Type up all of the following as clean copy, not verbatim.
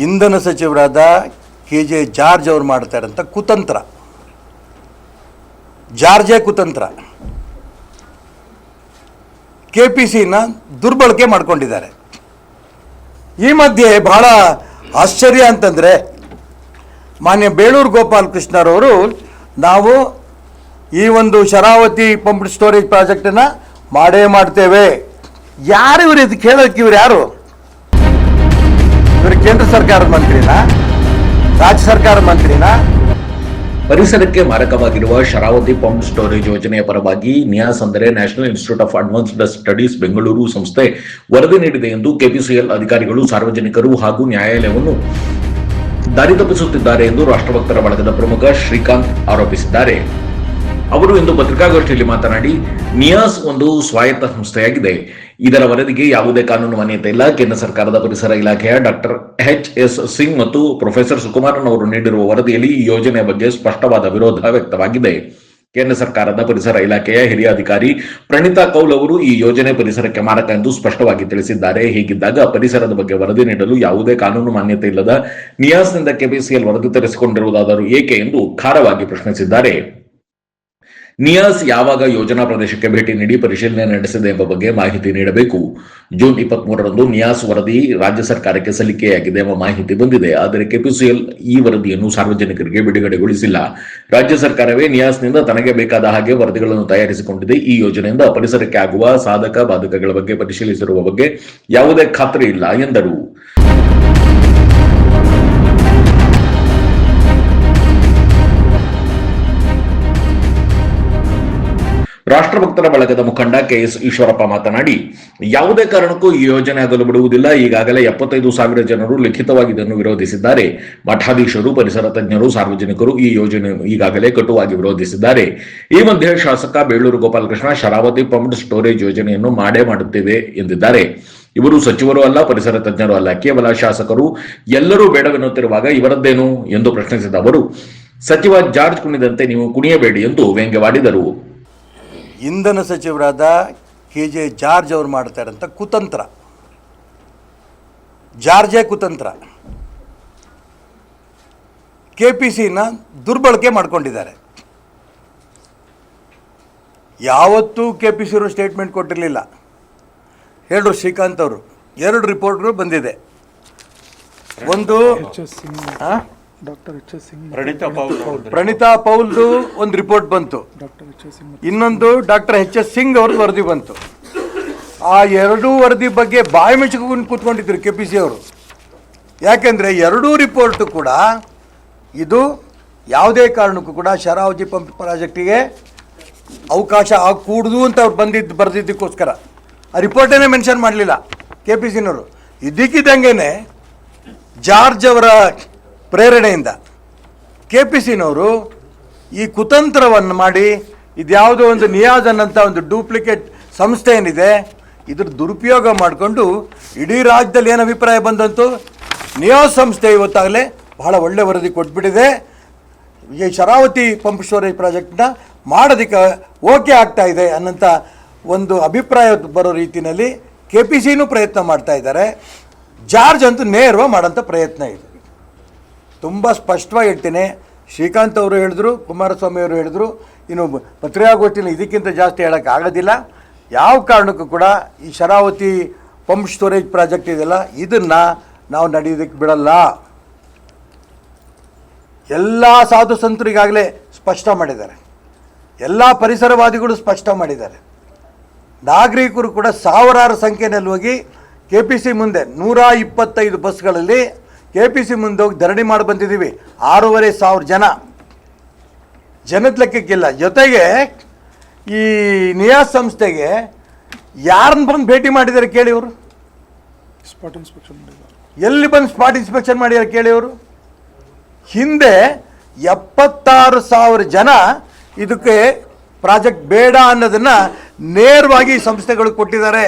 ಇಂಧನ ಸಚಿವರಾದ KJ George ಅವರು ಮಾಡ್ತಾ ಇರೋಂಥ ಕುತಂತ್ರ, ಜಾರ್ಜೇ ಕುತಂತ್ರ, KPCನ ದುರ್ಬಳಕೆ ಮಾಡ್ಕೊಂಡಿದ್ದಾರೆ. ಈ ಮಧ್ಯೆ ಬಹಳ ಆಶ್ಚರ್ಯ ಅಂತಂದರೆ ಮಾನ್ಯ ಬೇಳೂರು ಗೋಪಾಲಕೃಷ್ಣರವರು ನಾವು ಈ ಒಂದು ಶರಾವತಿ ಪಂಪ್ ಸ್ಟೋರೇಜ್ ಪ್ರಾಜೆಕ್ಟನ್ನು ಮಾಡೇ ಮಾಡ್ತೇವೆ. ಯಾರು ಇವರು ಇದು ಕೇಳೋಕ್ಕೆ? ಇವ್ರು ಯಾರು? ಇವರು ಕೇಂದ್ರ ಸರ್ಕಾರದ ಮಂತ್ರಿನಾ, ರಾಜ್ಯ ಸರ್ಕಾರದ ಮಂತ್ರಿನಾ? ಪರಿಸರಕ್ಕೆ ಮಾರಕವಾಗಿರುವ ಶರಾವತಿ ಪಂಪ್ ಸ್ಟೋರೇಜ್ ಯೋಜನೆಯ ಪರವಾಗಿ ನಿಯಾಸ್ ಅಂದರೆ national institute of advanced studies Bengaluru ಸಂಸ್ಥೆ ವರದಿ ನೀಡಿದೆ ಎಂದು ಕೆಪಿಸಿಎಲ್ ಅಧಿಕಾರಿಗಳು, ಸಾರ್ವಜನಿಕರು ಹಾಗೂ ನ್ಯಾಯಾಲಯವನ್ನು ದಾರಿ ತಪ್ಪಿಸುತ್ತಿದ್ದಾರೆ ಎಂದು ರಾಷ್ಟ್ರಭಕ್ತರ ಬಳಗದ ಪ್ರಮುಖ ಶ್ರೀಕಾಂತ್ ಆರೋಪಿಸಿದ್ದಾರೆ. ಅವರು ಇಂದು ಪತ್ರಿಕಾಗೋಷ್ಠಿಯಲ್ಲಿ ಮಾತನಾಡಿ, ನಿಯಾಸ್ ಒಂದು ಸ್ವಾಯತ್ತ ಸಂಸ್ಥೆಯಾಗಿದೆ. ಇದರ ವರದಿಗೆ ಯಾವುದೇ ಕಾನೂನು ಮಾನ್ಯತೆ ಇಲ್ಲ. ಕೇಂದ್ರ ಸರ್ಕಾರದ ಪರಿಸರ ಇಲಾಖೆಯ ಡಾಕ್ಟರ್ H.S. ಸಿಂಗ್ ಮತ್ತು ಪ್ರೊಫೆಸರ್ ಸುಕುಮಾರನ್ ಅವರು ನೀಡಿರುವ ವರದಿಯಲ್ಲಿ ಈ ಯೋಜನೆಯ ಬಗ್ಗೆ ಸ್ಪಷ್ಟವಾದ ವಿರೋಧ ವ್ಯಕ್ತವಾಗಿದೆ. ಕೇಂದ್ರ ಸರ್ಕಾರದ ಪರಿಸರ ಇಲಾಖೆಯ ಹಿರಿಯ ಅಧಿಕಾರಿ ಪ್ರಣೀತಾ ಕೌಲ್ ಅವರು ಈ ಯೋಜನೆ ಪರಿಸರಕ್ಕೆ ಮಾರಕ ಎಂದು ಸ್ಪಷ್ಟವಾಗಿ ತಿಳಿಸಿದ್ದಾರೆ. ಹೀಗಿದ್ದಾಗ ಪರಿಸರದ ಬಗ್ಗೆ ವರದಿ ನೀಡಲು ಯಾವುದೇ ಕಾನೂನು ಮಾನ್ಯತೆ ಇಲ್ಲದ ನಿಯಾಸ್ನಿಂದ ಕೆಪಿಸಿಎಲ್ ವರದಿ ತರಿಸಿಕೊಂಡಿರುವುದಾದರೂ ಏಕೆ ಎಂದು ಖಾರವಾಗಿ ಪ್ರಶ್ನಿಸಿದ್ದಾರೆ. ನಿಯಾಸ್ ಯಾವಾಗ ಯೋಜನಾ ಪ್ರದೇಶಕ್ಕೆ ಭೇಟಿ ನೀಡಿ ಪರಿಶೀಲನೆ ನಡೆಸಿದೆ ಎಂಬ ಬಗ್ಗೆ ಮಾಹಿತಿ ನೀಡಬೇಕು. ಜೂನ್ 23ರಂದು ನಿಯಾಸ್ ವರದಿ ರಾಜ್ಯ ಸರ್ಕಾರಕ್ಕೆ ಸಲ್ಲಿಕೆಯಾಗಿದೆ ಎಂಬ ಮಾಹಿತಿ ಬಂದಿದೆ. ಆದರೆ ಕೆಪಿಸಿಎಲ್ ಈ ವರದಿಯನ್ನು ಸಾರ್ವಜನಿಕರಿಗೆ ಬಿಡುಗಡೆಗೊಳಿಸಿಲ್ಲ. ರಾಜ್ಯ ಸರ್ಕಾರವೇ ನಿಯಾಸ್ನಿಂದ ತನಗೆ ಬೇಕಾದ ಹಾಗೆ ವರದಿಗಳನ್ನು ತಯಾರಿಸಿಕೊಂಡಿದೆ. ಈ ಯೋಜನೆಯಿಂದ ಪರಿಸರಕ್ಕೆ ಆಗುವ ಸಾಧಕ ಬಾಧಕಗಳ ಬಗ್ಗೆ ಪರಿಶೀಲಿಸಿರುವ ಬಗ್ಗೆ ಯಾವುದೇ ಖಾತ್ರಿ ಇಲ್ಲ ಎಂದರು. ರಾಷ್ಟ್ರಭಕ್ತರ ಬಳಗದ ಮುಖಂಡ KS ಈಶ್ವರಪ್ಪ ಮಾತನಾಡಿ, ಯಾವುದೇ ಕಾರಣಕ್ಕೂ ಈ ಯೋಜನೆ ಆಗಲು ಬಿಡುವುದಿಲ್ಲ. ಈಗಾಗಲೇ 75,000 ಜನರು ಲಿಖಿತವಾಗಿ ಇದನ್ನು ವಿರೋಧಿಸಿದ್ದಾರೆ. ಮಠಾಧೀಶರು, ಪರಿಸರ ತಜ್ಞರು, ಸಾರ್ವಜನಿಕರು ಈ ಯೋಜನೆಯನ್ನು ಈಗಾಗಲೇ ಕಟುವಾಗಿ ವಿರೋಧಿಸಿದ್ದಾರೆ. ಈ ಮಧ್ಯೆ ಶಾಸಕ ಬೇಳೂರು ಗೋಪಾಲಕೃಷ್ಣ ಶರಾವತಿ ಪಂಪ್ಡ್ ಸ್ಟೋರೇಜ್ ಯೋಜನೆಯನ್ನು ಮಾಡೇ ಮಾಡುತ್ತೇವೆ ಎಂದಿದ್ದಾರೆ. ಇವರು ಸಚಿವರು ಅಲ್ಲ, ಪರಿಸರ ತಜ್ಞರು ಅಲ್ಲ, ಕೇವಲ ಶಾಸಕರು. ಎಲ್ಲರೂ ಬೇಡವೆನ್ನುತ್ತಿರುವಾಗ ಇವರದ್ದೇನು ಎಂದು ಪ್ರಶ್ನಿಸಿದ ಅವರು, ಸಚಿವ ಜಾರ್ಜ್ ಕುಣಿದಂತೆ ನೀವು ಕುಣಿಯಬೇಡಿ ಎಂದು ವ್ಯಂಗ್ಯವಾಡಿದರು. ಇಂಧನ ಸಚಿವರಾದ KJ ಜಾರ್ಜ್ ಅವರು ಮಾಡ್ತಾ ಇರೋಂಥ ಕುತಂತ್ರ, ಜಾರ್ಜೇ ಕುತಂತ್ರ, KPCನ ದುರ್ಬಳಕೆ ಮಾಡ್ಕೊಂಡಿದ್ದಾರೆ. ಯಾವತ್ತೂ KPC ಅವರು ಸ್ಟೇಟ್ಮೆಂಟ್ ಕೊಟ್ಟಿರಲಿಲ್ಲ. ಹೇಳಿದ್ರು ಶ್ರೀಕಾಂತ್ ಅವರು, 2 ರಿಪೋರ್ಟ್ಗಳು ಬಂದಿದೆ. ಒಂದು ಪ್ರಣೀತಾ ಪೌಲ್ದು ಒಂದು ರಿಪೋರ್ಟ್ ಬಂತು, ಇನ್ನೊಂದು ಡಾಕ್ಟರ್ H.S. ಸಿಂಗ್ ಅವ್ರದ್ದು ವರದಿ ಬಂತು. ಆ 2 ವರದಿ ಬಗ್ಗೆ ಬಾಯಿ ಮುಚ್ಚಿಕೊಂಡು ಕೂತ್ಕೊಂಡಿದ್ರು KPC ಅವರು. ಯಾಕೆಂದರೆ 2 ರಿಪೋರ್ಟು ಕೂಡ ಇದು ಯಾವುದೇ ಕಾರಣಕ್ಕೂ ಕೂಡ ಶರಾವತಿ ಪಂಪ್ ಪ್ರಾಜೆಕ್ಟಿಗೆ ಅವಕಾಶ ಆಗಕೂಡ್ದು ಅಂತ ಅವ್ರು ಬರೆದಿದ್ದಕ್ಕೋಸ್ಕರ ಆ ರಿಪೋರ್ಟನ್ನೇ ಮೆನ್ಷನ್ ಮಾಡಲಿಲ್ಲ KPCನವರು. ಇದಕ್ಕಿದ್ದಂಗೆ ಜಾರ್ಜ್ ಅವರ ಪ್ರೇರಣೆಯಿಂದ KPCನವರು ಈ ಕುತಂತ್ರವನ್ನು ಮಾಡಿ ಇದ್ಯಾವುದೋ ಒಂದು ನಿಯಾಸ್ ಅನ್ನಂಥ ಒಂದು ಡೂಪ್ಲಿಕೇಟ್ ಸಂಸ್ಥೆ ಏನಿದೆ ಇದ್ರ ದುರುಪಯೋಗ ಮಾಡಿಕೊಂಡು ಇಡೀ ರಾಜ್ಯದಲ್ಲಿ ಏನು ಅಭಿಪ್ರಾಯ ಬಂದಂತು, ನಿಯಾಸ್ ಸಂಸ್ಥೆ ಇವತ್ತಾಗಲೇ ಬಹಳ ಒಳ್ಳೆ ವರದಿ ಕೊಟ್ಬಿಟ್ಟಿದೆ. ಈ ಶರಾವತಿ ಪಂಪ್ ಸ್ಟೋರೇಜ್ ಪ್ರಾಜೆಕ್ಟ್ನ ಮಾಡೋದಕ್ಕೆ ಓಕೆ ಆಗ್ತಾ ಇದೆ ಅನ್ನೋಂಥ ಒಂದು ಅಭಿಪ್ರಾಯ ಬರೋ ರೀತಿಯಲ್ಲಿ KPCನೂ ಪ್ರಯತ್ನ ಮಾಡ್ತಾ ಇದ್ದಾರೆ. ಜಾರ್ಜ್ ಅಂತೂ ನೇರವಾಗಿ ಮಾಡೋಂಥ ಪ್ರಯತ್ನ ಇದೆ. ತುಂಬ ಸ್ಪಷ್ಟವಾಗಿ ಹೇಳ್ತೀನಿ, ಶ್ರೀಕಾಂತ್ ಅವರು ಹೇಳಿದ್ರು, ಕುಮಾರಸ್ವಾಮಿ ಅವರು ಹೇಳಿದ್ರು, ಇನ್ನು ಪತ್ರಿಕಾಗೋಷ್ಠಿಯಲ್ಲಿ ಇದಕ್ಕಿಂತ ಜಾಸ್ತಿ ಹೇಳೋಕ್ಕಾಗೋದಿಲ್ಲ. ಯಾವ ಕಾರಣಕ್ಕೂ ಕೂಡ ಈ ಶರಾವತಿ ಪಂಪ್ ಸ್ಟೋರೇಜ್ ಪ್ರಾಜೆಕ್ಟ್ ಇದೆಯಲ್ಲ ಇದನ್ನು ನಾವು ನಡೆಯೋದಕ್ಕೆ ಬಿಡಲ್ಲ. ಎಲ್ಲ ಸಾಧು ಸಂತರಿಗಾಗಲೇ ಸ್ಪಷ್ಟ ಮಾಡಿದ್ದಾರೆ, ಎಲ್ಲ ಪರಿಸರವಾದಿಗಳು ಸ್ಪಷ್ಟ ಮಾಡಿದ್ದಾರೆ. ನಾಗರಿಕರು ಕೂಡ ಸಾವಿರಾರು ಸಂಖ್ಯೆಯಲ್ಲಿ ಹೋಗಿ KPC ಮುಂದೆ 125 ಬಸ್ಗಳಲ್ಲಿ KPC ಮುಂದೆ ಹೋಗಿ ಧರಣಿ ಮಾಡಿ ಬಂದಿದ್ದೀವಿ. 6,500 ಜನದ ಲೆಕ್ಕಕ್ಕಿಲ್ಲ. ಜೊತೆಗೆ ಈ ನಿಯಾಸ್ ಸಂಸ್ಥೆಗೆ ಯಾರನ್ನ ಬಂದು ಭೇಟಿ ಮಾಡಿದ್ದಾರೆ ಕೇಳಿ ಅವರು? ಸ್ಪಾಟ್ ಇನ್ಸ್ಪೆಕ್ಷನ್ ಮಾಡಿದ್ದಾರೆ. ಎಲ್ಲಿ ಬಂದು ಸ್ಪಾಟ್ ಇನ್ಸ್ಪೆಕ್ಷನ್ ಮಾಡಿದ್ದಾರೆ ಕೇಳಿ ಅವರು? ಹಿಂದೆ 76,000 ಜನ ಇದಕ್ಕೆ ಪ್ರಾಜೆಕ್ಟ್ ಬೇಡ ಅನ್ನೋದನ್ನು ನೇರವಾಗಿ ಸಂಸ್ಥೆಗಳು ಕೊಟ್ಟಿದ್ದಾರೆ.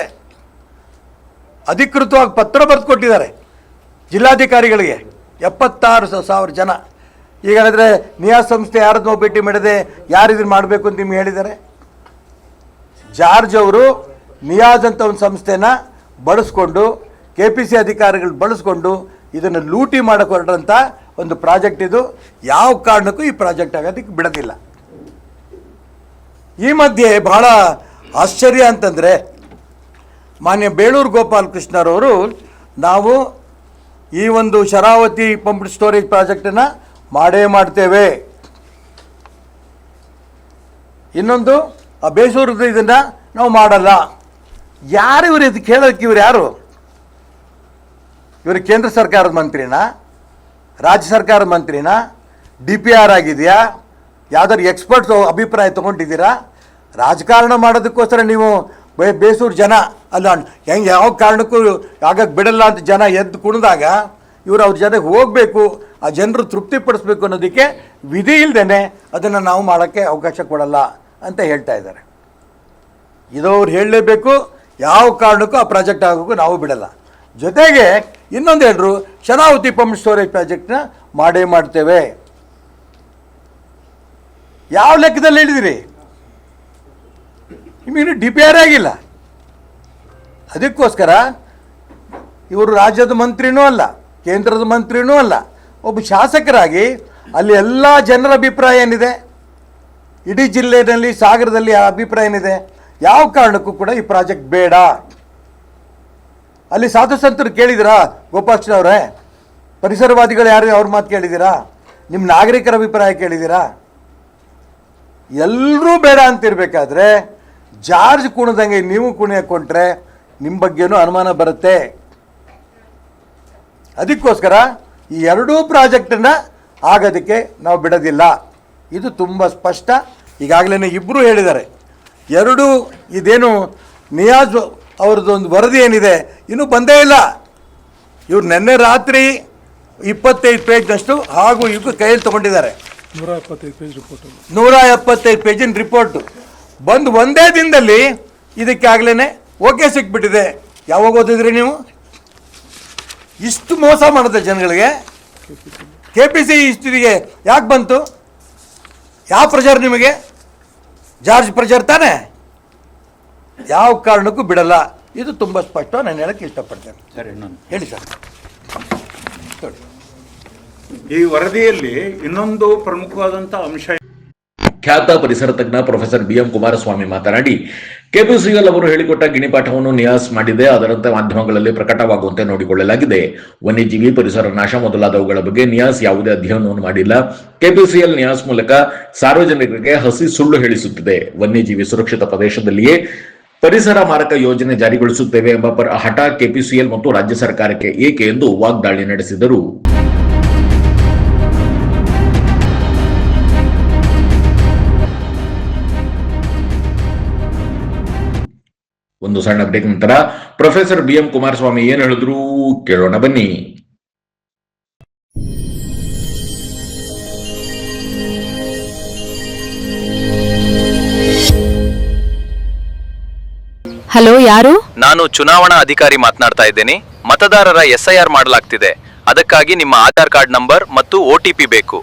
ಅಧಿಕೃತವಾಗಿ ಪತ್ರ ಬರೆದು ಕೊಟ್ಟಿದ್ದಾರೆ ಜಿಲ್ಲಾಧಿಕಾರಿಗಳಿಗೆ. 76,000 ಜನ. ಈಗ ಹೇಳಿದ್ರೆ ನಿಯಾಸ್ ಸಂಸ್ಥೆ ಯಾರನ್ನೋ ಭೇಟಿ ಮಾಡಿದೆ, ಯಾರಿದನ್ನು ಮಾಡಬೇಕು ಅಂತ ನಿಮ್ಗೆ ಹೇಳಿದ್ದಾರೆ? ಜಾರ್ಜ್ ಅವರು ನಿಯಾಸ್ ಅಂತ ಒಂದು ಸಂಸ್ಥೆನ ಬಳಸ್ಕೊಂಡು KPC ಅಧಿಕಾರಿಗಳು ಬಳಸ್ಕೊಂಡು ಇದನ್ನು ಲೂಟಿ ಮಾಡಕ್ಕೆ ಹೊರಟಂಥ ಒಂದು ಪ್ರಾಜೆಕ್ಟ್ ಇದು. ಯಾವ ಕಾರಣಕ್ಕೂ ಈ ಪ್ರಾಜೆಕ್ಟ್ ಆಗೋದಕ್ಕೆ ಬಿಡೋದಿಲ್ಲ. ಈ ಮಧ್ಯೆ ಬಹಳ ಆಶ್ಚರ್ಯ ಅಂತಂದರೆ ಮಾನ್ಯ ಬೇಳೂರು ಗೋಪಾಲಕೃಷ್ಣರವರು ನಾವು ಈ ಒಂದು ಶರಾವತಿ ಪಂಪ್ ಸ್ಟೋರೇಜ್ ಪ್ರಾಜೆಕ್ಟನ್ನು ಮಾಡೇ ಮಾಡ್ತೇವೆ, ಇನ್ನೊಂದು ಆ ಬೇಸೂರದ ಇದನ್ನು ನಾವು ಮಾಡಲ್ಲ. ಯಾರು ಇವರು ಇದು ಕೇಳೋಕ್ಕೆ? ಇವ್ರು ಯಾರು? ಇವರು ಕೇಂದ್ರ ಸರ್ಕಾರದ ಮಂತ್ರಿನಾ, ರಾಜ್ಯ ಸರ್ಕಾರದ ಮಂತ್ರಿನಾ, DPR ಆಗಿದೆಯಾ, ಯಾವ್ದಾದ್ರು ಎಕ್ಸ್ಪರ್ಟ್ಸ್ ಅಭಿಪ್ರಾಯ ತೊಗೊಂಡಿದ್ದೀರಾ? ರಾಜಕಾರಣ ಮಾಡೋದಕ್ಕೋಸ್ಕರ ನೀವು ಬೇಸೂರು ಜನ ಅಲ್ಲ ಹೆಂಗೆ ಯಾವ ಕಾರಣಕ್ಕೂ ಆಗಕ್ಕೆ ಬಿಡಲ್ಲ ಅಂತ ಜನ ಎದ್ದು ಕುಣಿದಾಗ ಇವರು ಅವ್ರ ಜನಕ್ಕೆ ಹೋಗಬೇಕು, ಆ ಜನರು ತೃಪ್ತಿಪಡಿಸ್ಬೇಕು ಅನ್ನೋದಕ್ಕೆ ವಿಧಿ ಇಲ್ಲದೇ ಅದನ್ನು ನಾವು ಮಾಡೋಕ್ಕೆ ಅವಕಾಶ ಕೊಡಲ್ಲ ಅಂತ ಹೇಳ್ತಾ ಇದ್ದಾರೆ. ಇದು ಅವ್ರು ಹೇಳಲೇಬೇಕು, ಯಾವ ಕಾರಣಕ್ಕೂ ಆ ಪ್ರಾಜೆಕ್ಟ್ ಆಗೋಕ್ಕೂ ನಾವು ಬಿಡಲ್ಲ. ಜೊತೆಗೆ ಇನ್ನೊಂದು ಹೇಳಿದ್ರು, ಶರಾವತಿ ಪಂಪ್ ಸ್ಟೋರೇಜ್ ಪ್ರಾಜೆಕ್ಟ್ನ ಮಾಡೇ ಮಾಡ್ತೇವೆ. ಯಾವ ಲೆಕ್ಕದಲ್ಲಿ ಹೇಳಿದಿರಿ? ನಿಮಗಿನ್ನೂ DPR ಆಗಿಲ್ಲ. ಅದಕ್ಕೋಸ್ಕರ ಇವರು ರಾಜ್ಯದ ಮಂತ್ರಿನೂ ಅಲ್ಲ, ಕೇಂದ್ರದ ಮಂತ್ರಿನೂ ಅಲ್ಲ, ಒಬ್ಬ ಶಾಸಕರಾಗಿ ಅಲ್ಲಿ ಎಲ್ಲ ಜನರ ಅಭಿಪ್ರಾಯ ಏನಿದೆ, ಇಡೀ ಜಿಲ್ಲೆಯಲ್ಲಿ ಸಾಗರದಲ್ಲಿ ಆ ಅಭಿಪ್ರಾಯ ಏನಿದೆ, ಯಾವ ಕಾರಣಕ್ಕೂ ಕೂಡ ಈ ಪ್ರಾಜೆಕ್ಟ್ ಬೇಡ. ಅಲ್ಲಿ ಸಾಧು ಸಂತರು ಕೇಳಿದಿರಾ ಗೋಪಾಲಕೃಷ್ಣ ಅವರೇ? ಪರಿಸರವಾದಿಗಳು ಯಾರು ಅವ್ರ ಮಾತು ಕೇಳಿದ್ದೀರಾ? ನಿಮ್ಮ ನಾಗರಿಕರ ಅಭಿಪ್ರಾಯ ಕೇಳಿದ್ದೀರಾ? ಎಲ್ಲರೂ ಬೇಡ ಅಂತಿರ್ಬೇಕಾದ್ರೆ ಜಾರ್ಜ್ ಕುಣಿದಂಗೆ ನೀವು ಕುಣಿಯಕೊಂಡ್ರೆ ನಿಮ್ಮ ಬಗ್ಗೆನೂ ಅನುಮಾನ ಬರುತ್ತೆ. ಅದಕ್ಕೋಸ್ಕರ ಈ ಎರಡೂ ಪ್ರಾಜೆಕ್ಟನ್ನು ಆಗೋದಕ್ಕೆ ನಾವು ಬಿಡೋದಿಲ್ಲ. ಇದು ತುಂಬ ಸ್ಪಷ್ಟ. ಈಗಾಗಲೇ ಇಬ್ಬರು ಹೇಳಿದ್ದಾರೆ. ಎರಡು ಇದೇನು ನಿಯಾಜ್ ಅವ್ರದ್ದೊಂದು ವರದಿ ಏನಿದೆ ಇನ್ನೂ ಬಂದೇ ಇಲ್ಲ. ಇವ್ರು ನಿನ್ನೆ ರಾತ್ರಿ 25 ಪೇಜ್ನಷ್ಟು ಹಾಗೂ ಇವ್ರು ಕೈಯಲ್ಲಿ ತೊಗೊಂಡಿದ್ದಾರೆ. 175 ಪೇಜ್ ರಿಪೋರ್ಟ್. 175 ಪೇಜಿನ ರಿಪೋರ್ಟು ಬಂದು ಒಂದೇ ದಿನದಲ್ಲಿ ಇದಕ್ಕಾಗಲೇ ಓಕೆ ಸಿಕ್ಬಿಟ್ಟಿದೆ. ಯಾವಾಗ ಓದಿದ್ರಿ ನೀವು? ಇಷ್ಟು ಮೋಸ ಮಾಡುತ್ತೆ ಜನಗಳಿಗೆ. KPC ಇಷ್ಟಿಗೆ ಯಾಕೆ ಬಂತು? ಯಾವ ಪ್ರೆಷರ್ ನಿಮಗೆ? ಜಾರ್ಜ್ ಪ್ರೆಷರ್ ತಾನೇ? ಯಾವ ಕಾರಣಕ್ಕೂ ಬಿಡಲ್ಲ. ಇದು ತುಂಬ ಸ್ಪಷ್ಟ. ನಾನು ಹೇಳಕ್ಕೆ ಇಷ್ಟಪಡ್ತೇನೆ. ಸರಿ, ನಾನು ಹೇಳಿ ಸರ್. ಈ ವರದಿಯಲ್ಲಿ ಇನ್ನೊಂದು ಪ್ರಮುಖವಾದಂಥ ಅಂಶ, ಖ್ಯಾತ ಪರಿಸರ ತಜ್ಞ ಪ್ರೊಫೆಸರ್ BM ಕುಮಾರಸ್ವಾಮಿ ಮಾತನಾಡಿ, KPCL ಅವರು ಹೇಳಿಕೊಟ್ಟ ಗಿಣಿಪಾಠವನ್ನು ನಿಯಾಸ್ ಮಾಡಿದೆ, ಅದರಂತೆ ಮಾಧ್ಯಮಗಳಲ್ಲಿ ಪ್ರಕಟವಾಗುವಂತೆ ನೋಡಿಕೊಳ್ಳಲಾಗಿದೆ. ವನ್ಯಜೀವಿ, ಪರಿಸರ ನಾಶ ಮೊದಲಾದವುಗಳ ಬಗ್ಗೆ ನಿಯಾಸ್ ಯಾವುದೇ ಅಧ್ಯಯನವನ್ನು ಮಾಡಿಲ್ಲ. KPCL ನಿಯಾಸ್ ಮೂಲಕ ಸಾರ್ವಜನಿಕರಿಗೆ ಹಸಿ ಸುಳ್ಳು ಹೇಳಿಸುತ್ತಿದೆ. ವನ್ಯಜೀವಿ ಸುರಕ್ಷಿತ ಪ್ರದೇಶದಲ್ಲಿಯೇ ಪರಿಸರ ಮಾರಕ ಯೋಜನೆ ಜಾರಿಗೊಳಿಸುತ್ತೇವೆ ಎಂಬ ಹಠ KPCL ಮತ್ತು ರಾಜ್ಯ ಸರ್ಕಾರಕ್ಕೆ ಏಕೆ ಎಂದು ವಾಗ್ದಾಳಿ ನಡೆಸಿದರು. ಒಂದು ಸಣ್ಣ ಬ್ರೇಕ್ ನಂತರ ಪ್ರೊಫೆಸರ್ BM ಕುಮಾರಸ್ವಾಮಿ ಏನು ಹೇಳಿದ್ರು ಕೇಳೋಣ ಬನ್ನಿ. ಹಲೋ, ಯಾರು? ನಾನು ಚುನಾವಣಾ ಅಧಿಕಾರಿ ಮಾತನಾಡ್ತಾ ಇದ್ದೇನೆ. ಮತದಾರರ SIR ಮಾಡಲಾಗ್ತಿದೆ. ಅದಕ್ಕಾಗಿ ನಿಮ್ಮ ಆಧಾರ್ ಕಾರ್ಡ್ ನಂಬರ್ ಮತ್ತು OTP ಬೇಕು.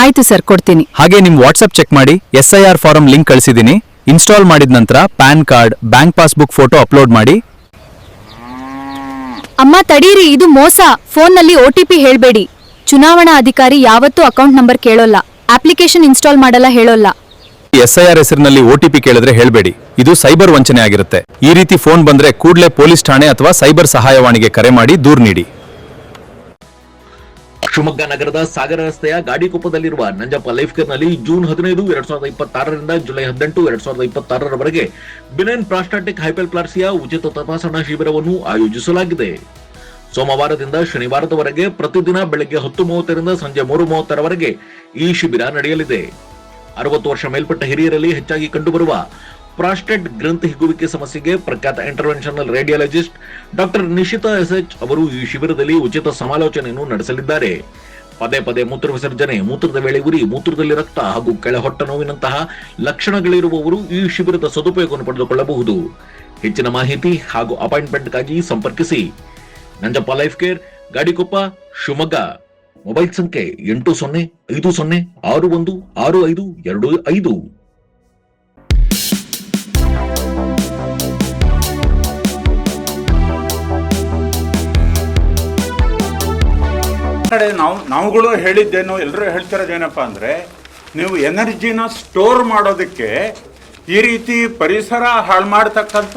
ಆಯ್ತು ಸರ್, ಕೊಡ್ತೀನಿ. ಹಾಗೆ ನಿಮ್ ವಾಟ್ಸ್ಆಪ್ ಚೆಕ್ ಮಾಡಿ. SIR ಫಾರಂ ಲಿಂಕ್ ಕಳಿಸಿದ್ದೀನಿ. ಇನ್ಸ್ಟಾಲ್ ಮಾಡಿದ ನಂತರ PAN card, bank passbook photo upload ಮಾಡಿ. ಅಮ್ಮ ತಡೀರಿ, ಇದು ಮೋಸ. ಫೋನ್ನಲ್ಲಿ OTP ಹೇಳ್ಬೇಡಿ. ಚುನಾವಣಾ ಅಧಿಕಾರಿ ಯಾವತ್ತೂ ಅಕೌಂಟ್ ನಂಬರ್ ಕೇಳೋಲ್ಲ, ಅಪ್ಲಿಕೇಶನ್ ಇನ್ಸ್ಟಾಲ್ ಮಾಡಲ್ಲ ಹೇಳೋಲ್ಲ. SIR ಹೆಸರಿನಲ್ಲಿ OTP ಕೇಳಿದ್ರೆ ಹೇಳ್ಬೇಡಿ. ಇದು ಸೈಬರ್ ವಂಚನೆ ಆಗಿರುತ್ತೆ. ಈ ರೀತಿ ಫೋನ್ ಬಂದ್ರೆ ಕೂಡಲೇ ಪೊಲೀಸ್ ಠಾಣೆ ಅಥವಾ ಸೈಬರ್ ಸಹಾಯವಾಣಿಗೆ ಕರೆ ಮಾಡಿ ದೂರು ನೀಡಿ. ಶಿವಮೊಗ್ಗ ನಗರದ ಸಾಗರ ರಸ್ತೆಯ ಗಾಡಿಕೊಪ್ಪದಲ್ಲಿರುವ ನಂಜಪ್ಪ ಲೈಫ್ ಕೇರ್ ನಲ್ಲಿ ಜೂನ್ 15, 2026ರಿಂದ ಜುಲೈ 18, 2026ರವರೆಗೆ ಬಿನೈನ್ ಪ್ರಾಸ್ಟಾಟಿಕ್ ಹೈಪರ್ಪ್ಲಾಸಿಯಾ ಉಚಿತ ತಪಾಸಣಾ ಶಿಬಿರವನ್ನು ಆಯೋಜಿಸಲಾಗಿದೆ. ಸೋಮವಾರದಿಂದ ಶನಿವಾರದವರೆಗೆ ಪ್ರತಿದಿನ ಬೆಳಗ್ಗೆ 10:30ರಿಂದ ಸಂಜೆ 3:30ರವರೆಗೆ ಈ ಶಿಬಿರ ನಡೆಯಲಿದೆ. 60 ವರ್ಷ ಮೇಲ್ಪಟ್ಟ ಹಿರಿಯರಲ್ಲಿ ಹೆಚ್ಚಾಗಿ ಕಂಡುಬರುವ ಪ್ರಾಸ್ಟೇಟ್ ಗ್ರಂಥಿ ಹಿಗ್ಗುವಿಕೆ ಸಮಸ್ಯೆಗೆ ಪ್ರಖ್ಯಾತ interventional radiologist doctor Nishita SH ಅವರು ಈ ಶಿಬಿರದಲ್ಲಿ ಉಚಿತ ಸಮಾಲೋಚನೆಯನ್ನು ನಡೆಸಲಿದ್ದಾರೆ. ಪದೇ ಪದೇ ಮೂತ್ರ ವಿಸರ್ಜನೆ, ಮೂತ್ರದ ವೇಳೆ ಉರಿ, ಮೂತ್ರದಲ್ಲಿ ರಕ್ತ ಹಾಗೂ ಕೆಳಹೊಟ್ಟ ನೋವಿನಂತಹ ಲಕ್ಷಣಗಳಿರುವವರು ಈ ಶಿಬಿರದ ಸದುಪಯೋಗವನ್ನು ಪಡೆದುಕೊಳ್ಳಬಹುದು. ಹೆಚ್ಚಿನ ಮಾಹಿತಿ ಹಾಗೂ ಅಪಾಯಿಂಟ್ಮೆಂಟ್ಗಾಗಿ ಸಂಪರ್ಕಿಸಿ Nanjappa life care, Gadikoppa, Shivamogga. Mobile ಸಂಖ್ಯೆ 8050616525. ಕಡೆ ನಾವುಗಳು ಹೇಳಿದ್ದೇನು, ಎಲ್ಲರೂ ಹೇಳ್ತಿರೋದೇನಪ್ಪ ಅಂದರೆ, ನೀವು ಎನರ್ಜಿನ ಸ್ಟೋರ್ ಮಾಡೋದಕ್ಕೆ ಈ ರೀತಿ ಪರಿಸರ ಹಾಳು ಮಾಡ್ತಕ್ಕಂಥ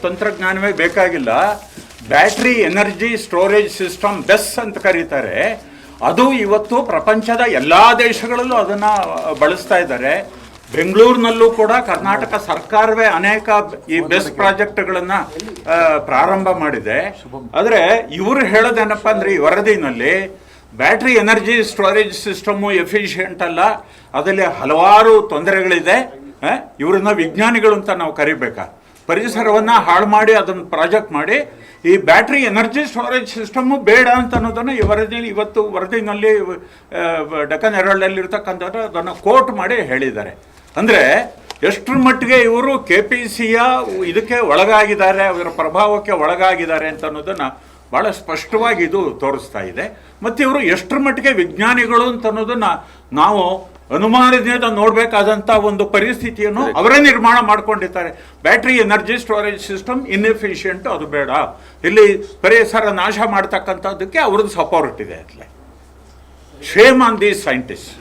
ತಂತ್ರಜ್ಞಾನವೇ ಬೇಕಾಗಿಲ್ಲ. ಬ್ಯಾಟ್ರಿ ಎನರ್ಜಿ ಸ್ಟೋರೇಜ್ ಸಿಸ್ಟಮ್ ಬೆಸ್ ಅಂತ ಕರೀತಾರೆ. ಅದು ಇವತ್ತು ಪ್ರಪಂಚದ ಎಲ್ಲ ದೇಶಗಳಲ್ಲೂ ಅದನ್ನು ಬಳಸ್ತಾ ಇದ್ದಾರೆ. ಬೆಂಗಳೂರಿನಲ್ಲೂ ಕೂಡ ಕರ್ನಾಟಕ ಸರ್ಕಾರವೇ ಅನೇಕ ಈ ಬೆಸ್ ಪ್ರಾಜೆಕ್ಟ್ಗಳನ್ನು ಪ್ರಾರಂಭ ಮಾಡಿದೆ. ಆದರೆ ಇವರು ಹೇಳೋದೇನಪ್ಪ ಅಂದರೆ, ಈ ವರದಿನಲ್ಲಿ battery energy storage system efficient ಅಲ್ಲ, ಅದರಲ್ಲಿ ಹಲವಾರು ತೊಂದರೆಗಳಿದೆ. ಇವರನ್ನ ವಿಜ್ಞಾನಿಗಳು ಅಂತ ನಾವು ಕರಿಬೇಕಾ? ಪರಿಸರವನ್ನು ಹಾಳು ಮಾಡಿ ಅದನ್ನು ಪ್ರಾಜೆಕ್ಟ್ ಮಾಡಿ ಈ ಬ್ಯಾಟ್ರಿ ಎನರ್ಜಿ ಸ್ಟೋರೇಜ್ ಸಿಸ್ಟಮ್ಮು ಬೇಡ ಅಂತ ಅನ್ನೋದನ್ನು ಈ ವರದಿನಲ್ಲಿ ಡೆಕ್ಕನ್ ಹೆರಾಲ್ಡಲ್ಲಿ ಇರ್ತಕ್ಕಂಥದ್ದು ಅದನ್ನು ಕೋಟ್ ಮಾಡಿ ಹೇಳಿದ್ದಾರೆ. ಅಂದರೆ ಎಷ್ಟರ ಮಟ್ಟಿಗೆ ಇವರು KPCಯ ಇದಕ್ಕೆ ಒಳಗಾಗಿದ್ದಾರೆ, ಅದರ ಪ್ರಭಾವಕ್ಕೆ ಒಳಗಾಗಿದ್ದಾರೆ ಅಂತ ಅನ್ನೋದನ್ನು ಭಾಳ ಸ್ಪಷ್ಟವಾಗಿ ಇದು ತೋರಿಸ್ತಾ ಇದೆ. ಮತ್ತು ಇವರು ಎಷ್ಟರ ಮಟ್ಟಿಗೆ ವಿಜ್ಞಾನಿಗಳು ಅಂತ ಅನ್ನೋದನ್ನು ನಾವು ಅನುಮಾನದಿಂದ ನೋಡಬೇಕಾದಂಥ ಒಂದು ಪರಿಸ್ಥಿತಿಯನ್ನು ಅವರೇ ನಿರ್ಮಾಣ ಮಾಡ್ಕೊಂಡಿರ್ತಾರೆ. Battery energy storage system inefficient, ಅದು ಬೇಡ, ಇಲ್ಲಿ ಪರಿಸರ ನಾಶ ಮಾಡ್ತಕ್ಕಂಥದ್ದಕ್ಕೆ ಅವ್ರದ್ದು ಸಪೋರ್ಟ್ ಇದೆ. ಅತ್ಲೆ ಶೇಮ್ ಆನ್ ದೀಸ್ ಸೈಂಟಿಸ್ಟ್.